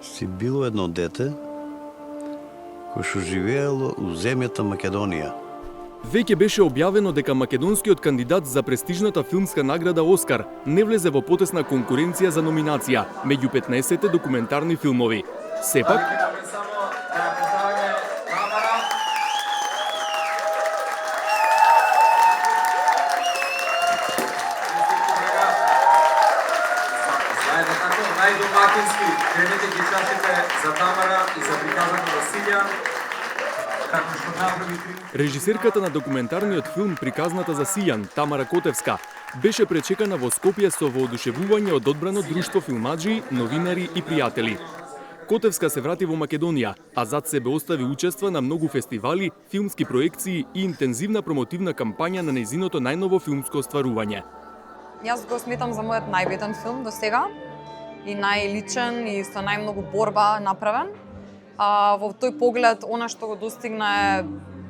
си било едно дете кој што живеело у земјата Македонија. Веќе беше објавено дека македонскиот кандидат за престижната филмска награда Оскар не влезе во потесна конкуренција за номинација меѓу 15 документарни филмови. Сепак, најдомакински кремете ги чашите за Тамара и за приказната Василија. Режисерката на документарниот филм Приказната за Сијан, Тамара Котевска, беше пречекана во Скопје со воодушевување од одбрано друштво филмаджи, новинари и пријатели. Котевска се врати во Македонија, а зад себе остави учества на многу фестивали, филмски проекции и интензивна промотивна кампања на нејзиното најново филмско остварување. Јас го сметам за мојот најбитен филм до сега и најличен и со најмногу борба направен. Во тој поглед, она што го достигна е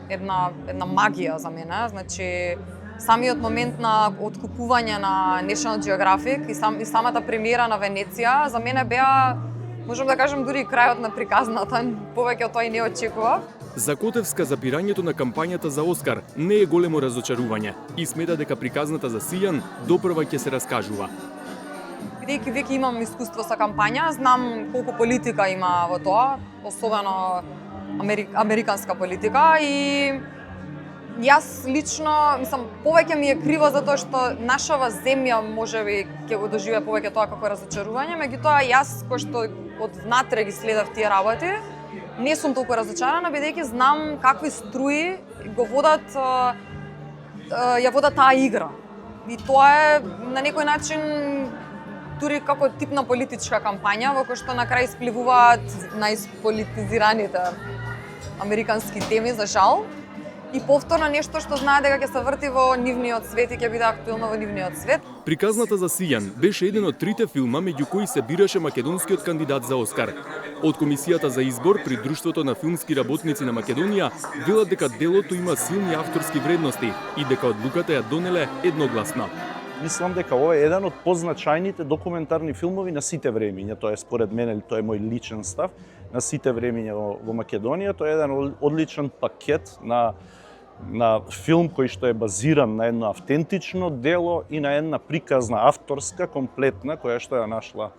една магија за мене. Значи, самиот момент на откупување на National Geographic и самата премиера на Венеција, за мене беа, можам да кажем, дури крајот на приказната, повеќе од тоа и не очекував. За Котевска запирањето на кампањата за Оскар не е големо разочарување и смета дека Приказната за Сијан допрва ќе се раскажува. Бидејќи веќе имам искуство со кампања, знам колку политика има во тоа, особено американска политика, и јас лично, повеќе ми е криво за тоа што нашава земја можеби ќе го доживее повеќе тоа како разочарување, меѓутоа јас кој што од внатре ги следев тие работи, не сум толку разочарана, бидејќи знам какви струи ја водат таа игра. И тоа е на некој начин дури како тип на политичка кампања, во кој што на крај испливуваат најисполитизираните американски теми, за жал. И повторно нешто што знае дека ќе се врти во нивниот свет и ќе биде актуелно во нивниот свет. Приказната за Сијан беше еден од трите филма меѓу кои се бираше македонскиот кандидат за Оскар. Од Комисијата за избор при Друштвото на филмски работници на Македонија велат дека делото има силни авторски вредности и дека одлуката ја донеле едногласно. Мислам дека ова е еден од позначајните документарни филмови на сите времиња. Тоа е според мене, тоа е мој личен став, на сите времиња во Македонија. Тоа е еден одличен пакет на филм кој што е базиран на едно автентично дело и на една приказна авторска, комплетна, која што ја нашла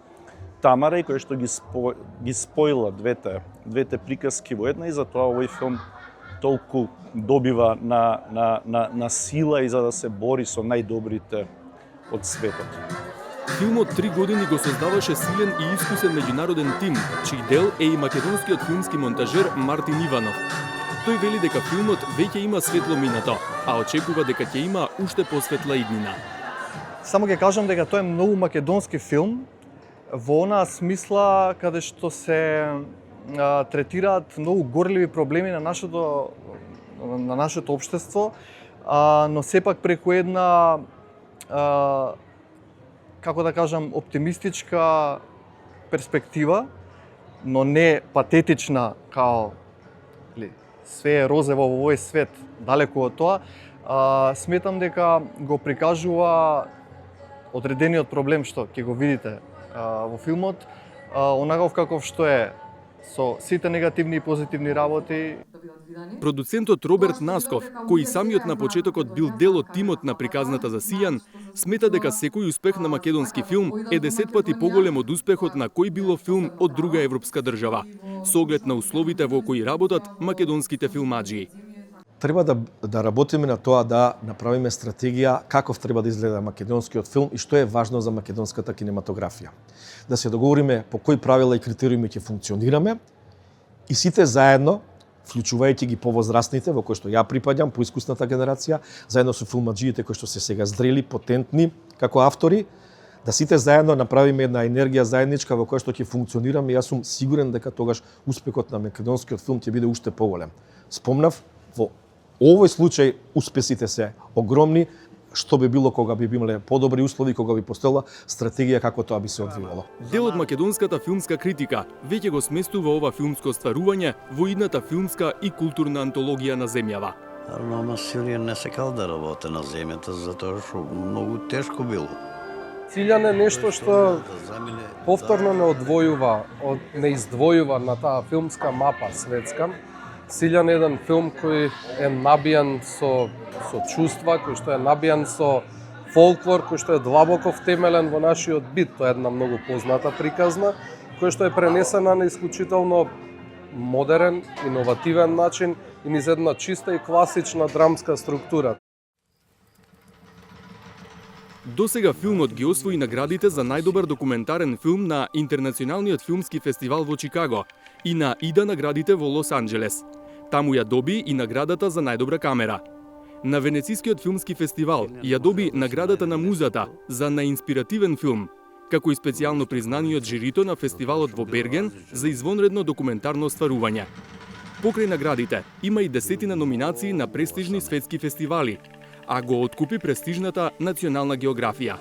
Тамара и која што ги споила двете приказки во една, и затоа овој филм толку добива на сила и за да се бори со најдобрите од светот. Филмот 3 години го создаваше силен и искусен меѓународен тим, чиј дел е и македонскиот филмски монтажер Мартин Иванов. Тој вели дека филмот веќе има светло минато, а очекува дека ќе има уште посветла иднина. Само ќе кажам дека тоа е многу македонски филм, во онаа смисла каде што се третираат многу горливи проблеми на нашето општество, но сепак преку една како да кажам, оптимистичка перспектива, но не патетична као све е розево во овој свет, далеку од тоа. Сметам дека го прикажува одредениот проблем што ќе го видите во филмот, онаков каков што е, со сите негативни и позитивни работи. Продуцентот Роберт Насков, кој самиот на почетокот бил дел од тимот на Приказната за Сијан, смета дека секој успех на македонски филм е 10 пати поголем од успехот на кој било филм од друга европска држава, со оглед на условите во кои работат македонските филмаджии. Треба да работиме на тоа да направиме стратегија каков треба да изгледа македонскиот филм и што е важно за македонската кинематографија. Да се договориме по кои правила и критериуми ќе функционираме и сите заедно, вклучувајќи ги повозрастните, во кои што ја припаѓам, поискусната генерација, заедно со филмаджиите кои што се сега зрели, потентни како автори, да сите заедно направиме една енергија заедничка во која што ќе функционираме. Јас сум сигурен дека тогаш успехот на македонскиот филм ќе биде уште поголем. Спомнав, во овој случај успесите се огромни, што би било кога би имале подобри услови, кога би постоела стратегија како тоа би се одвивало. Дел од македонската филмска критика веќе го сместува ова филмско остварување во идната филмска и културна антологија на земјава. Ама Силија не сакал да работи на земјата, затоа што многу тешко било. Ciljan е нешто што повторно не издвојува на таа филмска мапа светска. Ciljan е еден филм кој е набијан со чувства, кој што е набијан со фолклор, кој што е длабоко втемелен во нашиот бит. Тоа е една многу позната приказна, која што е пренесена на исклучително модерен, иновативен начин и низ една чиста и класична драмска структура. Досега филмот ги освои наградите за најдобар документарен филм на Интернационалниот филмски фестивал во Чикаго и на ИДА наградите во Лос Анџелес. Таму ја доби и наградата за најдобра камера. На Венецискиот филмски фестивал ја доби наградата на Музата за најинспиративен филм, како и специјално признание од жирито на фестивалот во Берген за извонредно документарно остварување. Покрај наградите има и десетина номинации на престижни светски фестивали, а го откупи престижната Национална географија.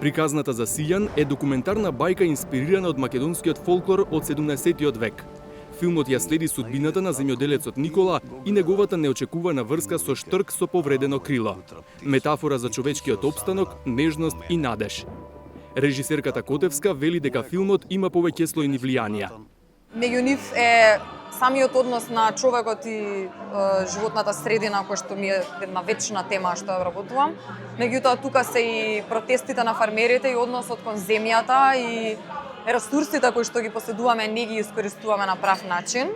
Приказната за Сијан е документарна бајка инспирирана од македонскиот фолклор од 17-тиот век. Филмот ја следи судбината на земјоделецот Никола и неговата неочекувана врска со штрк со повредено крило. Метафора за човечкиот опстанок, нежност и надеж. Режисерката Котевска вели дека филмот има повеќе слојни влијанија. Меѓу нив е самиот однос на човекот и животната средина, кој што ми е една вечна тема што ја работувам. Меѓутоа, тука се и протестите на фармерите и односот кон земјата и ресурсите кои што ги поседуваме не ги искористуваме на прав начин.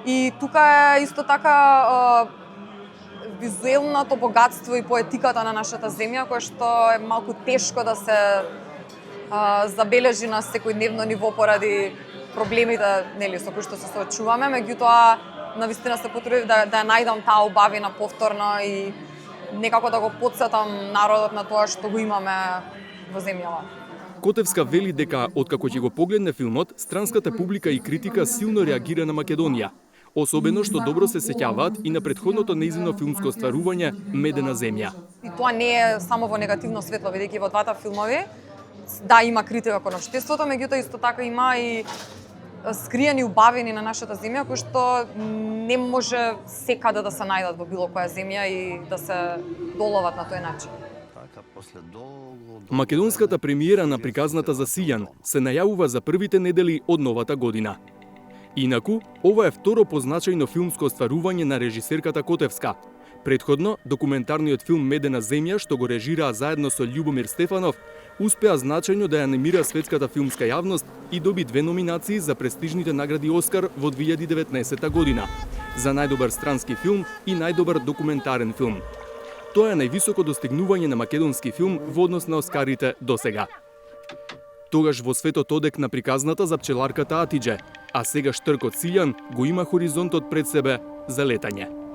И тука е исто така визуелното богатство и поетиката на нашата земја, која што е малку тешко да се забележи на секојдневно ниво поради проблемите со кои што се соочуваме, меѓутоа навистина се потрудив да ја најдам таа убавина повторно и некако да го потсетам народот на тоа што го имаме во земјава. Котевска вели дека откако ќе го погледне филмот, странската публика и критика силно реагира на Македонија, особено што добро се сеќаваат и на претходното нејзино филмско остварување Медена земја. И тоа не е само во негативно светло, бидејќи во двата филмови да има критика кон општеството, меѓутоа исто така има и скриени убавини на нашата земја кои што не може секаде да се најдат во било која земја и да се доловат на тој начин. Македонската премиера на приказната за Сијан се најавува за првите недели од новата година. Инаку, ова е второ позначајно филмско остварување на режисерката Котевска. Претходно, документарниот филм Медена земја, што го режираа заедно со Љубомир Стефанов, успеа значајно да ја анимира светската филмска јавност и доби 2 номинации за престижните награди Оскар во 2019 година за најдобар странски филм и најдобар документарен филм. Тоа е највисоко достигнување на македонски филм во однос на Оскарите досега. Тогаш во светот одек на приказната за пчеларката Атидже, а сега штркот Сијан го има хоризонтот пред себе за летање.